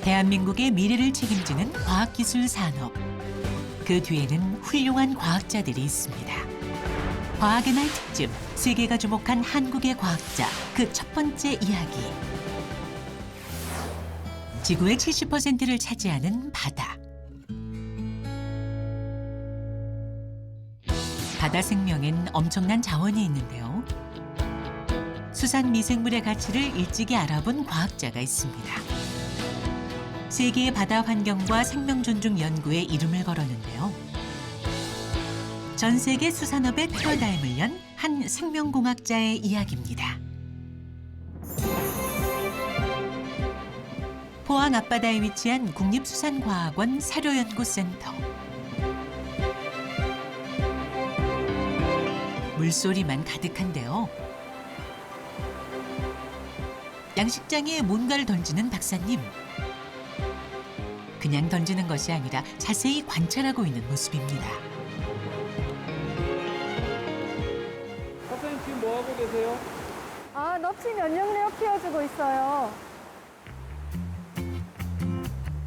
대한민국의 미래를 책임지는 과학기술 산업. 그 뒤에는 훌륭한 과학자들이 있습니다. 과학의 날 특집, 세계가 주목한 한국의 과학자, 그 첫 번째 이야기. 지구의 70%를 차지하는 바다. 바다 생명엔 엄청난 자원이 있는데요. 수산 미생물의 가치를 일찍이 알아본 과학자가 있습니다. 세계의 바다 환경과 생명 존중 연구에 이름을 걸었는데요. 전 세계 수산업의 패러다임을 연 한 생명공학자의 이야기입니다. 포항 앞바다에 위치한 국립수산과학원 사료연구센터. 물소리만 가득한데요. 양식장에 뭔가를 던지는 박사님. 그냥 던지는 것이 아니라 자세히 관찰하고 있는 모습입니다. 박사님 지금 뭐 하고 계세요? 넙치 면역력 키워주고 있어요.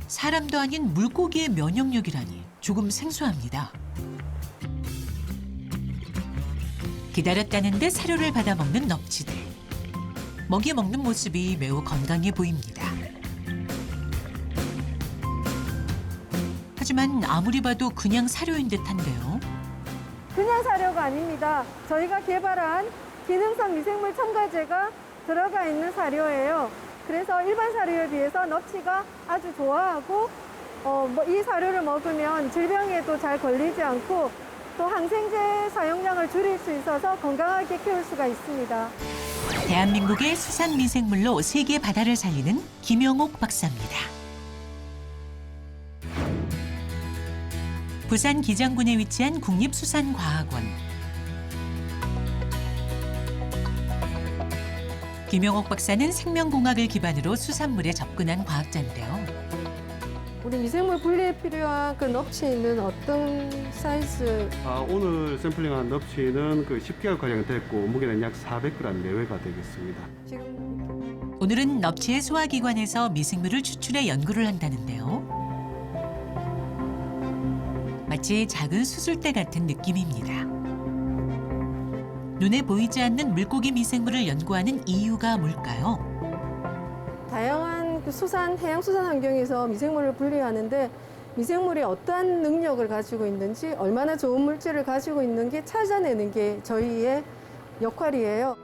사람도 아닌 물고기의 면역력이라니 조금 생소합니다. 기다렸다는데 사료를 받아먹는 넙치들. 먹이 먹는 모습이 매우 건강해 보입니다. 하지만 아무리 봐도 그냥 사료인 듯한데요. 그냥 사료가 아닙니다. 저희가 개발한 기능성 미생물 첨가제가 들어가 있는 사료예요. 그래서 일반 사료에 비해서 넙치가 아주 좋아하고 이 사료를 먹으면 질병에도 잘 걸리지 않고 또 항생제 사용량을 줄일 수 있어서 건강하게 키울 수가 있습니다. 대한민국의 수산 미생물로 세계 바다를 살리는 김영옥 박사입니다. 부산 기장군에 위치한 국립수산과학원. 김영옥 박사는 생명공학을 기반으로 수산물에 접근한 과학자인데요. 우리 미생물 분리에 필요한 그 넙치는 어떤 사이즈? 오늘 샘플링한 넙치는 10개월 과정이 됐고 무게는 약 400g 내외가 되겠습니다. 지금 오늘은 넙치의 소화기관에서 미생물을 추출해 연구를 한다는데요. 마치 작은 수술대 같은 느낌입니다. 눈에 보이지 않는 물고기 미생물을 연구하는 이유가 뭘까요? 다양한 해양 수산 환경에서 미생물을 분리하는데 미생물이 어떠한 능력을 가지고 있는지 얼마나 좋은 물질을 가지고 있는지 찾아내는 게 저희의 역할이에요.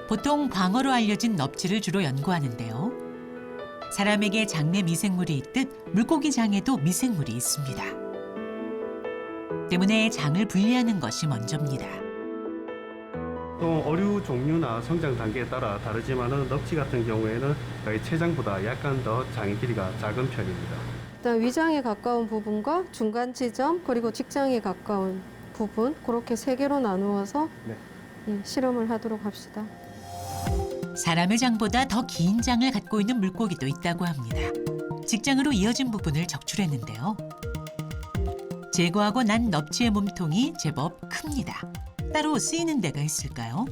보통 광어로 알려진 넙치를 주로 연구하는데요. 사람에게 장내 미생물이 있듯 물고기 장에도 미생물이 있습니다. 때문에 장을 분리하는 것이 먼저입니다. 또 어류 종류나 성장 단계에 따라 다르지만 넙치 같은 경우에는 췌장보다 약간 더 장의 길이가 작은 편입니다. 일단 위장에 가까운 부분과 중간 지점 그리고 직장에 가까운 부분 그렇게 세 개로 나누어서 실험을 하도록 합시다. 사람의 장보다 더 긴 장을 갖고 있는 물고기도 있다고 합니다. 직장으로 이어진 부분을 적출했는데요. 제거하고 난 넙치의 몸통이 제법 큽니다. 따로 쓰이는 데가 있을까요?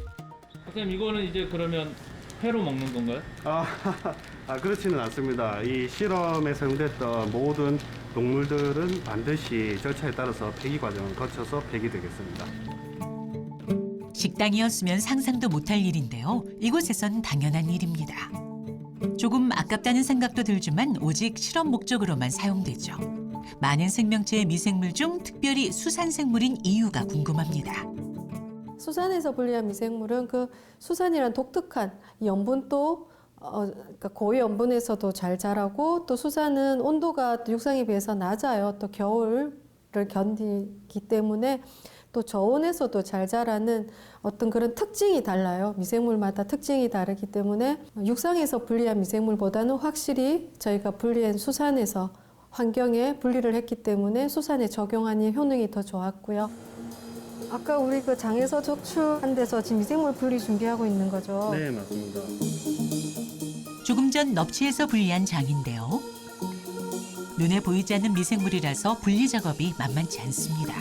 박사님 이거는 이제 그러면 회로 먹는 건가요? 그렇지는 않습니다. 이 실험에 사용됐던 모든 동물들은 반드시 절차에 따라서 폐기 과정을 거쳐서 폐기되겠습니다. 식당이었으면 상상도 못할 일인데요. 이곳에선 당연한 일입니다. 조금 아깝다는 생각도 들지만 오직 실험 목적으로만 사용되죠. 많은 생명체의 미생물 중 특별히 수산생물인 이유가 궁금합니다. 수산에서 분리한 미생물은 그 수산이란 독특한 염분도 그러니까 고위험분에서도 잘 자라고 또 수산은 온도가 육상에 비해서 낮아요. 또 겨울을 견디기 때문에 또 저온에서도 잘 자라는 어떤 그런 특징이 달라요. 미생물마다 특징이 다르기 때문에 육상에서 분리한 미생물보다는 확실히 저희가 분리한 수산에서 환경에 분리를 했기 때문에 수산에 적용하니 효능이 더 좋았고요. 아까 우리 그 장에서 적출한 데서 지금 미생물 분리 준비하고 있는 거죠? 네, 맞습니다. 조금 전 넙치에서 분리한 장인데요. 눈에 보이지 않는 미생물이라서 분리 작업이 만만치 않습니다.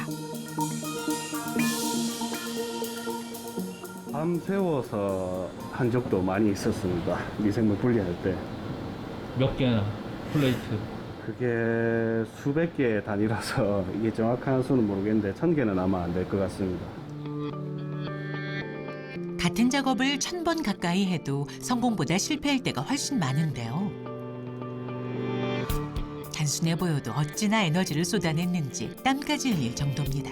밤 새워서 한 적도 많이 있었습니다. 미생물 분리할 때. 몇 개나 플레이트? 그게 수백 개 단위라서 이게 정확한 수는 모르겠는데 1000개는 아마 안 될 것 같습니다. 같은 작업을 1000번 가까이 해도 성공보다 실패할 때가 훨씬 많은데요. 단순해 보여도 어찌나 에너지를 쏟아냈는지 땀까지 흘릴 정도입니다.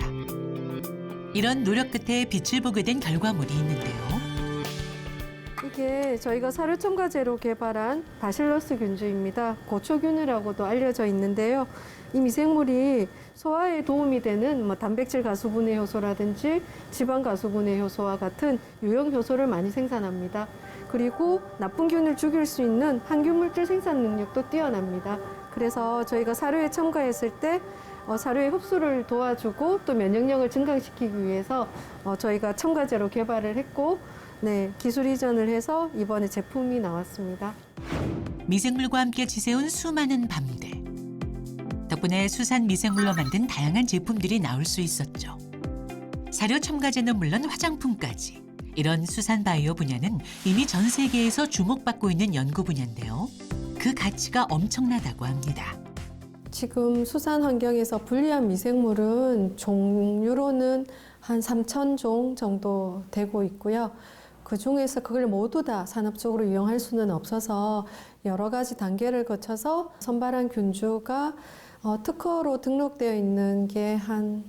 이런 노력 끝에 빛을 보게 된 결과물이 있는데요. 이게 저희가 사료 첨가제로 개발한 바실러스 균주입니다. 고초균이라고도 알려져 있는데요. 이 미생물이 소화에 도움이 되는 단백질 가수분해 효소라든지 지방 가수분해 효소와 같은 유형 효소를 많이 생산합니다. 그리고 나쁜 균을 죽일 수 있는 항균 물질 생산 능력도 뛰어납니다. 그래서 저희가 사료에 첨가했을 때 사료의 흡수를 도와주고 또 면역력을 증강시키기 위해서 저희가 첨가제로 개발을 했고 기술 이전을 해서 이번에 제품이 나왔습니다. 미생물과 함께 지새운 수많은 밤들. 덕분에 수산 미생물로 만든 다양한 제품들이 나올 수 있었죠. 사료 첨가제는 물론 화장품까지. 이런 수산 바이오 분야는 이미 전 세계에서 주목받고 있는 연구 분야인데요. 그 가치가 엄청나다고 합니다. 지금 수산 환경에서 불리한 미생물은 종류로는 한 3,000종 정도 되고 있고요. 그 중에서 그걸 모두 다 산업적으로 이용할 수는 없어서 여러 가지 단계를 거쳐서 선발한 균주가 특허로 등록되어 있는 게 한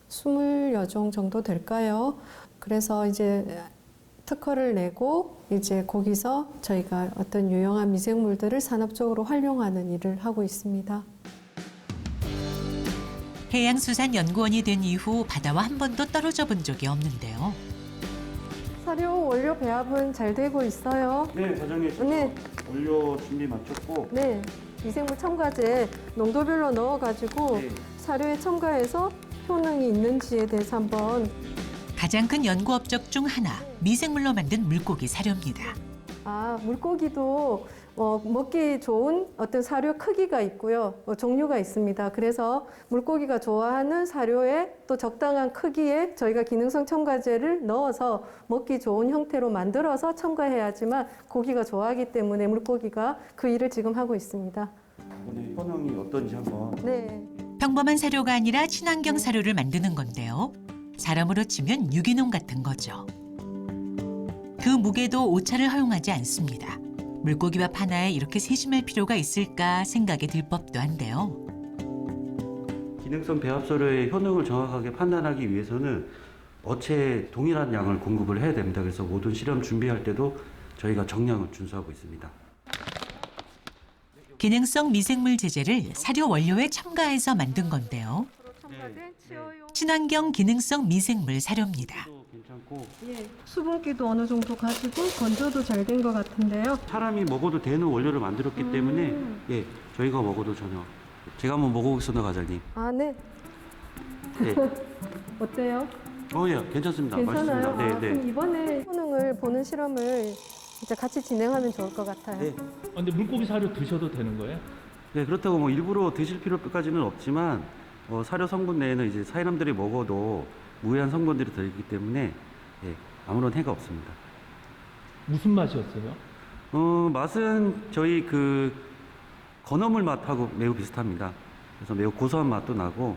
20여 종 정도 될까요? 그래서 이제 특허를 내고 이제 거기서 저희가 어떤 유용한 미생물들을 산업적으로 활용하는 일을 하고 있습니다. 해양수산연구원이 된 이후 바다와 한 번도 떨어져 본 적이 없는데요. 사료 원료 배합은 잘 되고 있어요. 네, 사장님. 네. 원료 준비 마쳤고. 네, 미생물 첨가제 농도별로 넣어가지고 네. 사료에 첨가해서 효능이 있는지에 대해서 한번. 가장 큰 연구 업적 중 하나, 미생물로 만든 물고기 사료입니다. 물고기도 먹기 좋은 어떤 사료 크기가 있고요. 종류가 있습니다. 그래서 물고기가 좋아하는 사료에 또 적당한 크기에 저희가 기능성 첨가제를 넣어서 먹기 좋은 형태로 만들어서 첨가해야지만 고기가 좋아하기 때문에 물고기가 그 일을 지금 하고 있습니다. 오늘 효능이 어떤지 한번. 네. 평범한 사료가 아니라 친환경 사료를 만드는 건데요. 사람으로 치면 유기농 같은 거죠. 그 무게도 오차를 허용하지 않습니다. 물고기밥 하나에 이렇게 세심할 필요가 있을까 생각이 들 법도 한데요. 기능성 배합소료의 효능을 정확하게 판단하기 위해서는 어체에 동일한 양을 공급을 해야 됩니다. 그래서 모든 실험 준비할 때도 저희가 정량을 준수하고 있습니다. 기능성 미생물 제제를 사료 원료에 첨가해서 만든 건데요. 친환경 기능성 미생물 사료입니다. 괜찮고 예, 수분기도 어느 정도 가지고 건조도 잘 된 것 같은데요. 사람이 먹어도 되는 원료를 만들었기 때문에 예, 저희가 먹어도 전혀. 제가 한번 먹어보겠습니다, 과장님. 네. 네. 어때요? 예, 괜찮습니다. 괜찮아요? 맛있습니다. 네, 네. 그럼 이번에 효능을 보는 실험을 진짜 같이 진행하면 좋을 것 같아요. 네. 근데 물고기 사료 드셔도 되는 거예요? 네, 그렇다고 뭐 일부러 드실 필요까지는 없지만 사료 성분 내에는 이제 사람들이 먹어도 무해한 성분들이 들어있기 때문에 예, 아무런 해가 없습니다. 무슨 맛이었어요? 맛은 저희 그 건어물 맛하고 매우 비슷합니다. 그래서 매우 고소한 맛도 나고.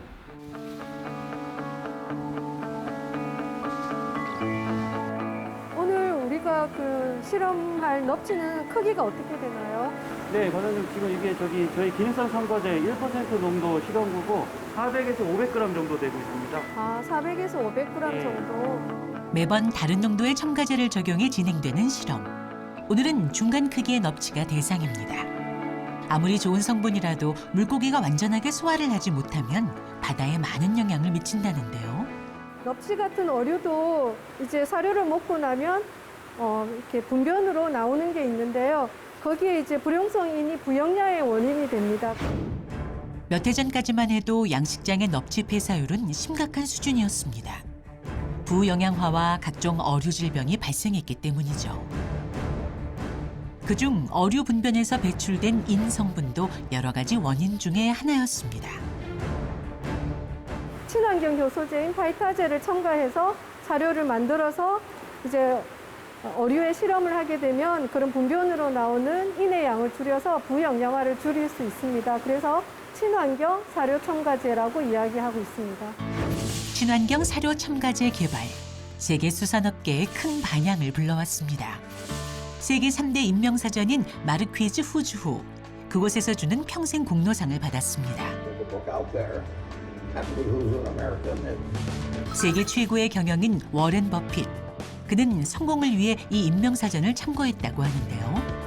오늘 우리가 그 실험할 넙치는 크기가 어떻게 되나요? 네, 과장님 지금 이게 저희 기능성 첨가제 1% 농도 실험구고 400에서 500g 정도 되고 있습니다. 400에서 500g 네. 정도. 매번 다른 농도의 첨가제를 적용해 진행되는 실험. 오늘은 중간 크기의 넙치가 대상입니다. 아무리 좋은 성분이라도 물고기가 완전하게 소화를 하지 못하면 바다에 많은 영향을 미친다는데요. 넙치 같은 어류도 이제 사료를 먹고 나면 이렇게 분변으로 나오는 게 있는데요. 거기에 이제 불용성인이 부영야의 원인이 됩니다. 몇 해 전까지만 해도 양식장의 넙치 폐사율은 심각한 수준이었습니다. 부영양화와 각종 어류 질병이 발생했기 때문이죠. 그중 어류 분변에서 배출된 인 성분도 여러 가지 원인 중에 하나였습니다. 친환경 효소제인 파이타제를 첨가해서 사료를 만들어서 이제 어류에 실험을 하게 되면 그런 분변으로 나오는 인의 양을 줄여서 부영양화를 줄일 수 있습니다. 그래서 친환경 사료 첨가제라고 이야기하고 있습니다. 친환경 사료 첨가제 개발, 세계 수산업계에 큰 반향을 불러왔습니다. 세계 3대 인명사전인 마르퀴즈 후즈 후 그곳에서 주는 평생 공로상을 받았습니다. 세계 최고의 경영인 워렌 버핏. 그는 성공을 위해 이 인명사전을 참고했다고 하는데요.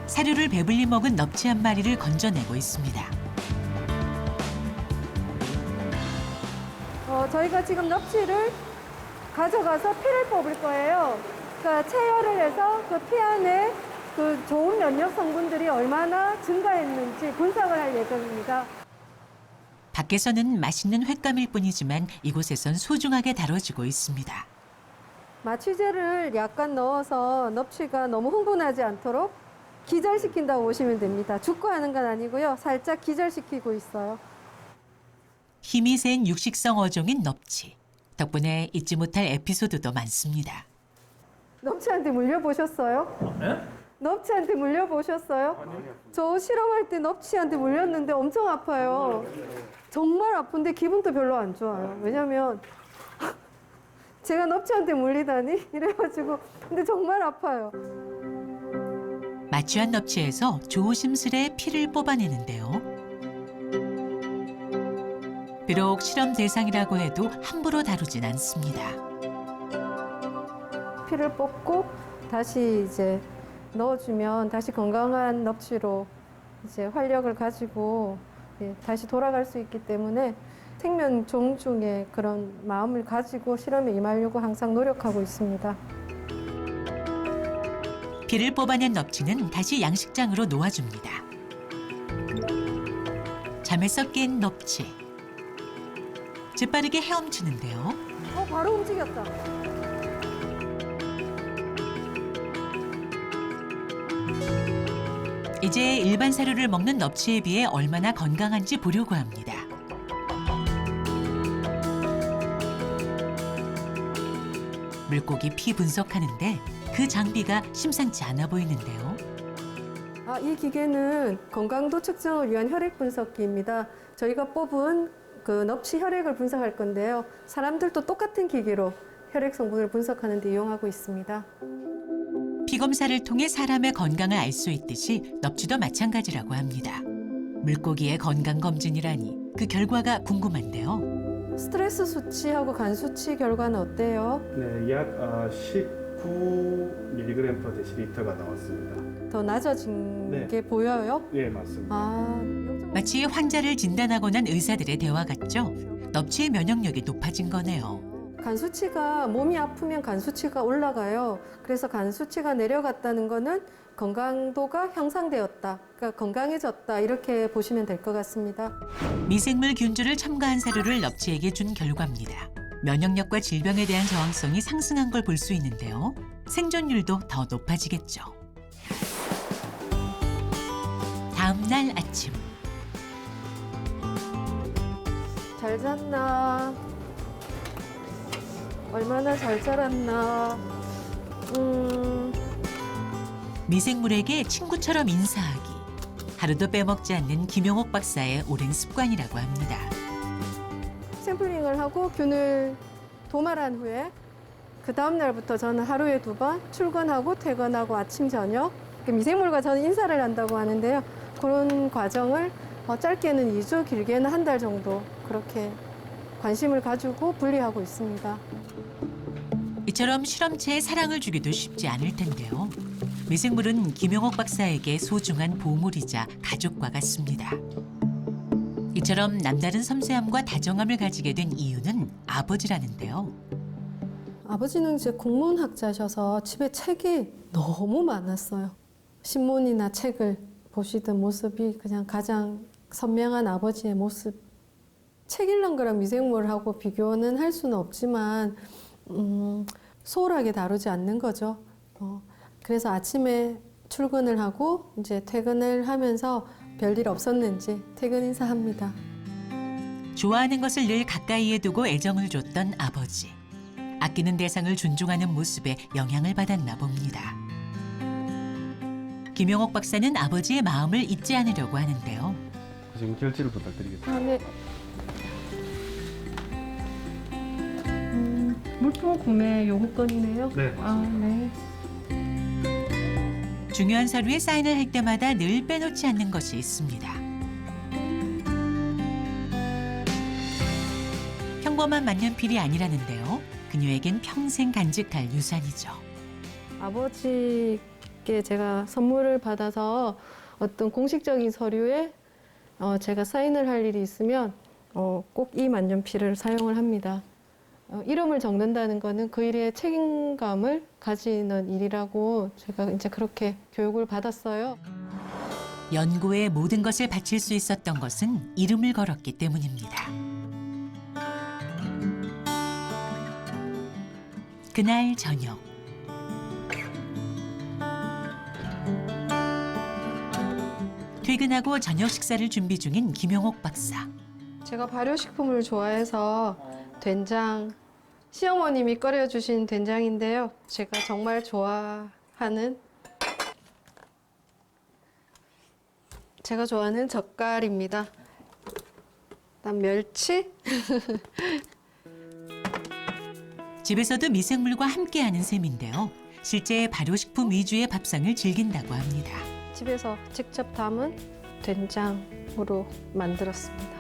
사료를 배불리 먹은 넙치 한 마리를 건져내고 있습니다. 저희가 지금 넙치를 가져가서 피를 뽑을 거예요. 그러니까 체열을 해서 그 피 안에 그 좋은 면역 성분들이 얼마나 증가했는지 분석을 할 예정입니다. 밖에서는 맛있는 횟감일 뿐이지만 이곳에선 소중하게 다뤄지고 있습니다. 마취제를 약간 넣어서 넙치가 너무 흥분하지 않도록 기절시킨다고 보시면 됩니다. 죽고 하는 건 아니고요. 살짝 기절시키고 있어요. 힘이 센 육식성 어종인 넙치. 덕분에 잊지 못할 에피소드도 많습니다. 넙치한테 물려보셨어요? 네? 넙치한테 물려보셨어요? 저 실험할 때 넙치한테 물렸는데 엄청 아파요. 정말 아픈데 기분도 별로 안 좋아요. 왜냐면 제가 넙치한테 물리다니 이래가지고 근데 정말 아파요. 마취한 넙치에서 조심스레 피를 뽑아내는데요. 비록 실험 대상이라고 해도 함부로 다루진 않습니다. 피를 뽑고 다시 이제 넣어주면 다시 건강한 넙치로 이제 활력을 가지고 다시 돌아갈 수 있기 때문에 생명 존중의 그런 마음을 가지고 실험에 임하려고 항상 노력하고 있습니다. 피를 뽑아낸 넙치는 다시 양식장으로 놓아줍니다. 잠에서 깬 넙치. 재빠르게 헤엄치는데요. 바로 움직였다. 이제 일반 사료를 먹는 넙치에 비해 얼마나 건강한지 보려고 합니다. 물고기 피 분석하는데 그 장비가 심상치 않아 보이는데요. 이 기계는 건강도 측정을 위한 혈액 분석기입니다. 저희가 뽑은 그 넙치 혈액을 분석할 건데요. 사람들도 똑같은 기계로 혈액 성분을 분석하는 데 이용하고 있습니다. 피 검사를 통해 사람의 건강을 알 수 있듯이 넙치도 마찬가지라고 합니다. 물고기의 건강 검진이라니 그 결과가 궁금한데요. 스트레스 수치하고 간 수치 결과는 어때요? 네, 약 19mg/d가 나왔습니다. 더 낮아진 네. 게 보여요? 네, 맞습니다. 마치 환자를 진단하고 난 의사들의 대화 같죠? 넙치의 면역력이 높아진 거네요. 간 수치가 몸이 아프면 간 수치가 올라가요. 그래서 간 수치가 내려갔다는 거는 건강도가 향상되었다. 그러니까 건강해졌다. 이렇게 보시면 될 것 같습니다. 미생물 균주를 첨가한 사료를 넙치에게 준 결과입니다. 면역력과 질병에 대한 저항성이 상승한 걸 볼 수 있는데요. 생존율도 더 높아지겠죠. 다음 날 아침. 잘 잤나? 얼마나 잘 자랐나? 미생물에게 친구처럼 인사하기. 하루도 빼먹지 않는 김용옥 박사의 오랜 습관이라고 합니다. 샘플링을 하고 균을 도말한 후에 그 다음 날부터 저는 하루에 2번 출근하고 퇴근하고 아침 저녁 미생물과 저는 인사를 한다고 하는데요. 그런 과정을 짧게는 2주, 길게는 한 달 정도 그렇게 관심을 가지고 분리하고 있습니다. 이처럼 실험체에 사랑을 주기도 쉽지 않을 텐데요. 미생물은 김용옥 박사에게 소중한 보물이자 가족과 같습니다. 이처럼 남다른 섬세함과 다정함을 가지게 된 이유는 아버지라는데요. 아버지는 이제 국문학자셔서 집에 책이 너무 많았어요. 신문이나 책을 보시던 모습이 그냥 가장 선명한 아버지의 모습. 책 읽는 거랑 미생물하고 비교는 할 수는 없지만 소홀하게 다루지 않는 거죠. 그래서 아침에 출근을 하고 이제 퇴근을 하면서 별일 없었는지 퇴근 인사합니다. 좋아하는 것을 늘 가까이에 두고 애정을 줬던 아버지. 아끼는 대상을 존중하는 모습에 영향을 받았나 봅니다. 김용옥 박사는 아버지의 마음을 잊지 않으려고 하는데요. 지금 결제를 부탁드리겠습니다. 아, 네. 물품 구매 요구건이네요. 네, 맞습니다. 아, 네. 중요한 서류에 사인을 할 때마다 늘 빼놓지 않는 것이 있습니다. 평범한 만년필이 아니라는데요. 그녀에겐 평생 간직할 유산이죠. 아버지께 제가 선물을 받아서 어떤 공식적인 서류에 제가 사인을 할 일이 있으면 꼭 이 만년필을 사용을 합니다. 이름을 적는다는 거는 그 일에 책임감을 가지는 일이라고 제가 이제 그렇게 교육을 받았어요. 연구에 모든 것을 바칠 수 있었던 것은 이름을 걸었기 때문입니다. 그날 저녁. 퇴근하고 저녁 식사를 준비 중인 김용옥 박사. 제가 발효식품을 좋아해서 된장, 시어머님이 끓여주신 된장인데요. 제가 정말 좋아하는 젓갈입니다. 그다음 멸치. 집에서도 미생물과 함께하는 셈인데요. 실제 발효식품 위주의 밥상을 즐긴다고 합니다. 집에서 직접 담은 된장으로 만들었습니다.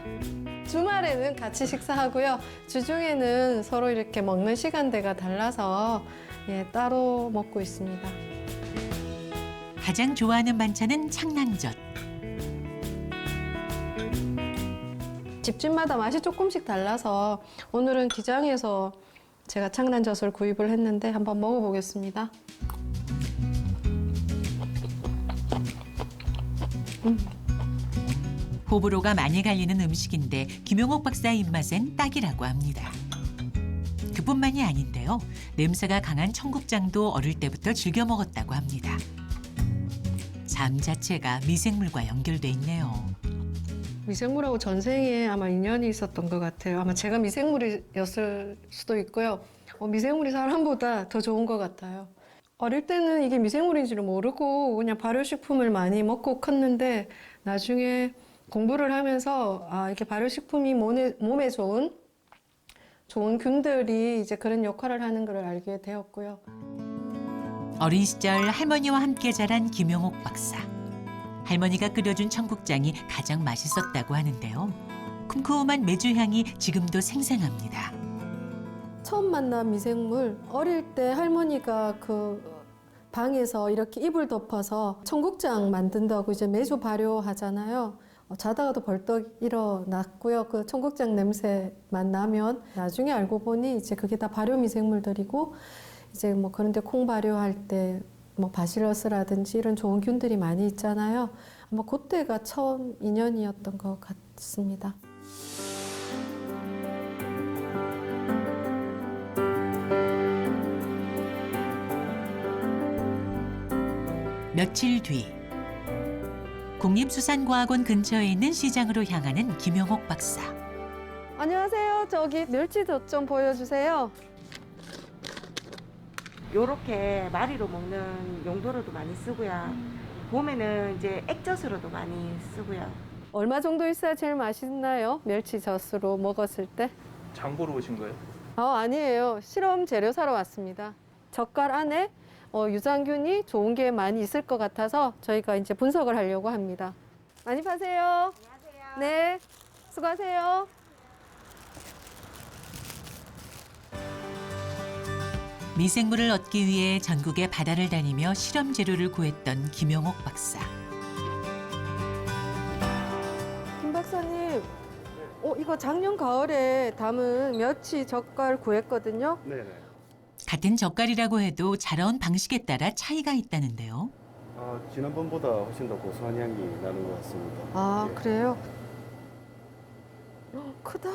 주말에는 같이 식사하고요. 주중에는 서로 이렇게 먹는 시간대가 달라서 따로 먹고 있습니다. 가장 좋아하는 반찬은 창난젓. 집집마다 맛이 조금씩 달라서 오늘은 기장에서 제가 창난젓을 구입을 했는데 한번 먹어보겠습니다. 호불호가 많이 갈리는 음식인데 김용옥 박사의 입맛엔 딱이라고 합니다. 그뿐만이 아닌데요. 냄새가 강한 청국장도 어릴 때부터 즐겨 먹었다고 합니다. 삶 자체가 미생물과 연결돼 있네요. 미생물하고 전생에 아마 인연이 있었던 것 같아요. 아마 제가 미생물이었을 수도 있고요. 미생물이 사람보다 더 좋은 것 같아요. 어릴 때는 이게 미생물인지를 모르고 그냥 발효식품을 많이 먹고 컸는데 나중에 공부를 하면서 이렇게 발효식품이 몸에 좋은 균들이 이제 그런 역할을 하는 걸 알게 되었고요. 어린 시절 할머니와 함께 자란 김용옥 박사. 할머니가 끓여준 청국장이 가장 맛있었다고 하는데요. 쿰쿰한 메주향이 지금도 생생합니다. 처음 만난 미생물, 어릴 때 할머니가 그 방에서 이렇게 이불 덮어서 청국장 만든다고 이제 매주 발효하잖아요. 자다가도 벌떡 일어났고요. 그 청국장 냄새만 나면 나중에 알고 보니 이제 그게 다 발효 미생물들이고 이제 뭐 그런데 콩 발효할 때 뭐 바실러스라든지 이런 좋은 균들이 많이 있잖아요. 아마 그때가 처음 인연이었던 것 같습니다. 며칠 뒤 국립수산과학원 근처에 있는 시장으로 향하는 김용옥 박사. 안녕하세요. 저기 멸치젓 좀 보여주세요. 요렇게 마리로 먹는 용도로도 많이 쓰고요. 봄에는 이제 액젓으로도 많이 쓰고요. 얼마 정도 있어야 제일 맛있나요? 멸치젓으로 먹었을 때? 장 보러 오신 거예요? 아니에요. 실험 재료 사러 왔습니다. 젓갈 안에 유산균이 좋은 게 많이 있을 것 같아서 저희가 이제 분석을 하려고 합니다. 많이 파세요. 안녕하세요. 네, 수고하세요. 미생물을 얻기 위해 전국의 바다를 다니며 실험 재료를 구했던 김용옥 박사. 김 박사님, 이거 작년 가을에 담은 멸치 젓갈 구했거든요. 네네. 같은 젓갈이라고 해도 자라온 방식에 따라 차이가 있다는데요. 지난번보다 훨씬 더 고소한 향이 나는 것 같습니다. 예. 그래요? 크다.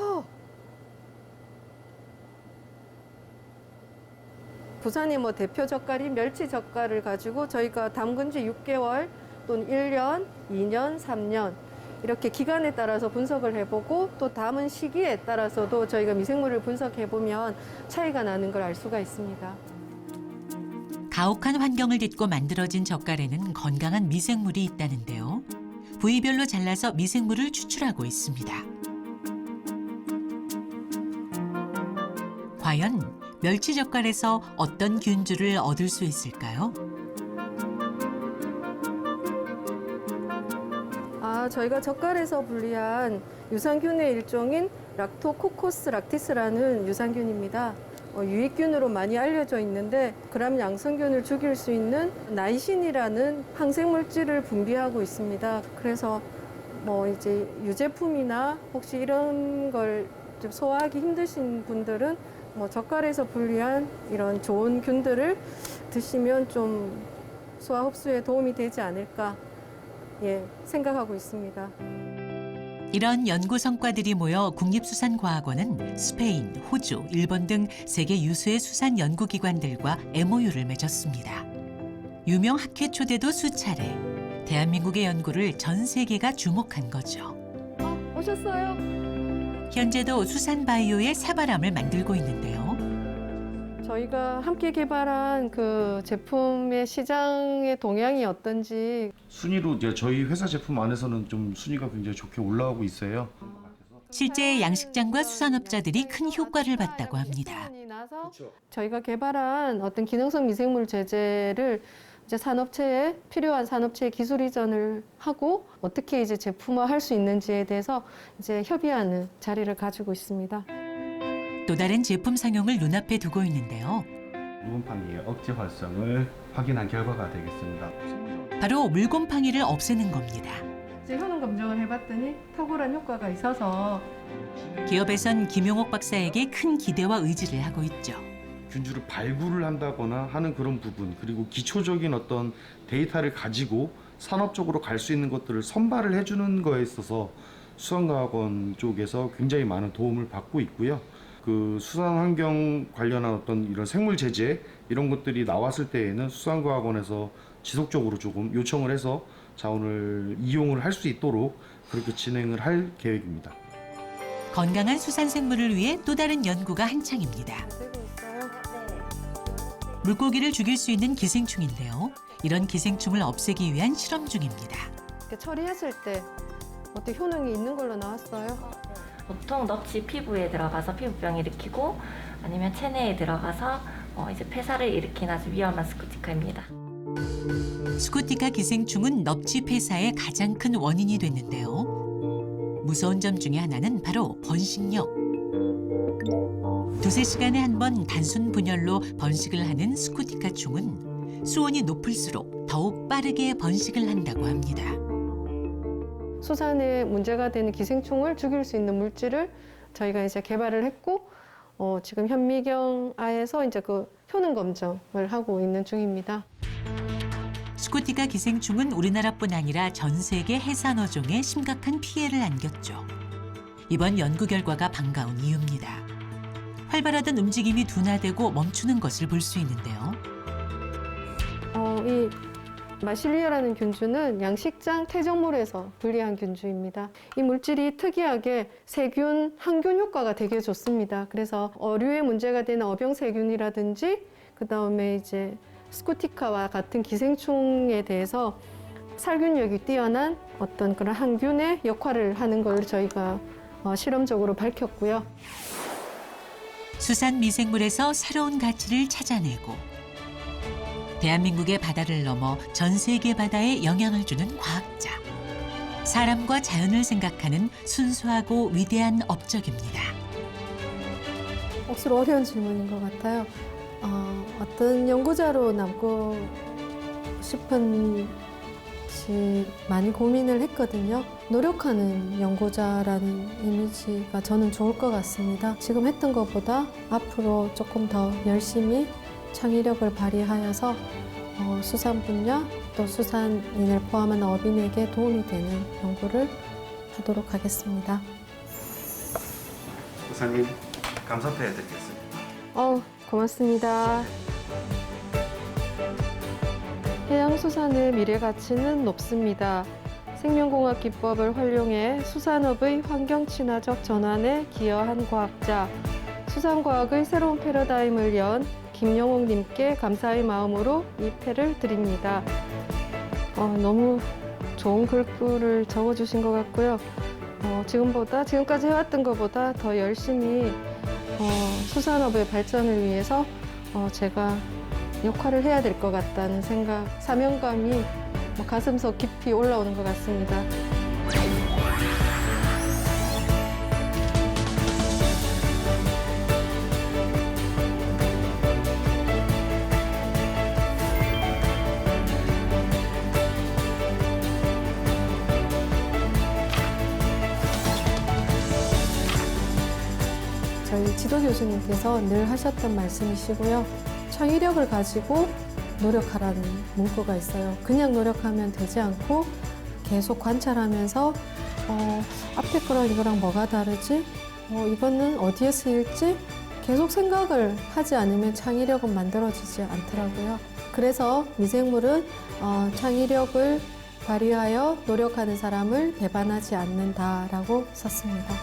부산이 뭐 대표 젓갈인 멸치 젓갈을 가지고 저희가 담근 지 6개월 또는 1년, 2년, 3년 이렇게 기간에 따라서 분석을 해보고 또 담은 시기에 따라서도 저희가 미생물을 분석해보면 차이가 나는 걸 알 수가 있습니다. 가혹한 환경을 딛고 만들어진 젓갈에는 건강한 미생물이 있다는데요. 부위별로 잘라서 미생물을 추출하고 있습니다. 과연 멸치 젓갈에서 어떤 균주를 얻을 수 있을까요? 저희가 젓갈에서 분리한 유산균의 일종인 락토코코스 락티스라는 유산균입니다. 유익균으로 많이 알려져 있는데 그람 양성균을 죽일 수 있는 나이신이라는 항생물질을 분비하고 있습니다. 그래서 뭐 이제 유제품이나 혹시 이런 걸 좀 소화하기 힘드신 분들은 뭐 젓갈에서 분리한 이런 좋은 균들을 드시면 좀 소화 흡수에 도움이 되지 않을까 생각하고 있습니다. 이런 연구 성과들이 모여 국립수산과학원은 스페인, 호주, 일본 등 세계 유수의 수산 연구기관들과 MOU를 맺었습니다. 유명 학회 초대도 수차례, 대한민국의 연구를 전 세계가 주목한 거죠. 오셨어요? 현재도 수산 바이오의 새바람을 만들고 있는데요. 저희가 함께 개발한 그 제품의 시장의 동향이 어떤지 순위로 이제 저희 회사 제품 안에서는 좀 순위가 굉장히 좋게 올라가고 있어요. 실제 양식장과 수산업자들이 큰 효과를 봤다고 합니다. 나서 저희가 개발한 어떤 기능성 미생물 제제를 이제 산업체에 필요한 산업체에 기술 이전을 하고 어떻게 이제 제품화할 수 있는지에 대해서 이제 협의하는 자리를 가지고 있습니다. 또 다른 제품 상용을 눈앞에 두고 있는데요. 물곰팡이의 억제 활성을 확인한 결과가 되겠습니다. 바로 물곰팡이를 없애는 겁니다. 이제 효능 검정을 해봤더니 탁월한 효과가 있어서 기업에선 김용옥 박사에게 큰 기대와 의지를 하고 있죠. 균주를 발굴을 한다거나 하는 그런 부분, 그리고 기초적인 어떤 데이터를 가지고 산업적으로 갈 수 있는 것들을 선발을 해주는 거에 있어서 수산과학원 쪽에서 굉장히 많은 도움을 받고 있고요. 그 수산 환경 관련한 어떤 이런 생물 제재 이런 것들이 나왔을 때에는 수산과학원에서 지속적으로 조금 요청을 해서 자원을 이용을 할 수 있도록 그렇게 진행을 할 계획입니다. 건강한 수산 생물을 위해 또 다른 연구가 한창입니다. 되고 있어요. 물고기를 죽일 수 있는 기생충인데요. 이런 기생충을 없애기 위한 실험 중입니다. 이렇게 처리했을 때 어떻게 효능이 있는 걸로 나왔어요? 보통 넙치 피부에 들어가서 피부병 일으키고 아니면 체내에 들어가서 이제 폐사를 일으키는 아주 위험한 스쿠티카입니다. 스쿠티카 기생충은 넙치 폐사의 가장 큰 원인이 됐는데요. 무서운 점 중에 하나는 바로 번식력. 2~3시간에 한 번 단순 분열로 번식을 하는 스쿠티카 충은 수온이 높을수록 더욱 빠르게 번식을 한다고 합니다. 수산에 문제가 되는 기생충을 죽일 수 있는 물질을 저희가 이제 개발을 했고 지금 현미경아에서 이제 그 효능 검정을 하고 있는 중입니다. 스쿠티카 기생충은 우리나라뿐 아니라 전 세계 해산 어종에 심각한 피해를 안겼죠. 이번 연구 결과가 반가운 이유입니다. 활발하던 움직임이 둔화되고 멈추는 것을 볼 수 있는데요. 이 마실리아라는 균주는 양식장 퇴적물에서 분리한 균주입니다. 이 물질이 특이하게 세균, 항균 효과가 되게 좋습니다. 그래서 어류에 문제가 되는 어병세균이라든지 그다음에 이제 스쿠티카와 같은 기생충에 대해서 살균력이 뛰어난 어떤 그런 항균의 역할을 하는 걸 저희가 실험적으로 밝혔고요. 수산 미생물에서 새로운 가치를 찾아내고 대한민국의 바다를 넘어 전 세계 바다에 영향을 주는 과학자. 사람과 자연을 생각하는 순수하고 위대한 업적입니다. 억수로 어려운 질문인 것 같아요. 어떤 연구자로 남고 싶은지 많이 고민을 했거든요. 노력하는 연구자라는 이미지가 저는 좋을 것 같습니다. 지금 했던 것보다 앞으로 조금 더 열심히 창의력을 발휘하여서 수산 분야 또 수산인을 포함한 어민에게 도움이 되는 연구를 하도록 하겠습니다. 부사님 감사패 드리겠습니다. 고맙습니다. 해양수산의 미래 가치는 높습니다. 생명공학 기법을 활용해 수산업의 환경 친화적 전환에 기여한 과학자, 수산과학의 새로운 패러다임을 연 김영옥님께 감사의 마음으로 이 패를 드립니다. 너무 좋은 글귀를 적어주신 것 같고요. 지금까지 해왔던 것보다 더 열심히 수산업의 발전을 위해서 제가 역할을 해야 될 것 같다는 생각, 사명감이 가슴속 깊이 올라오는 것 같습니다. 저희 지도 교수님께서 늘 하셨던 말씀이시고요. 창의력을 가지고 노력하라는 문구가 있어요. 그냥 노력하면 되지 않고 계속 관찰하면서 앞에 거랑 이거랑 뭐가 다르지? 이거는 어디에 쓰일지? 계속 생각을 하지 않으면 창의력은 만들어지지 않더라고요. 그래서 미생물은 창의력을 발휘하여 노력하는 사람을 배반하지 않는다라고 썼습니다.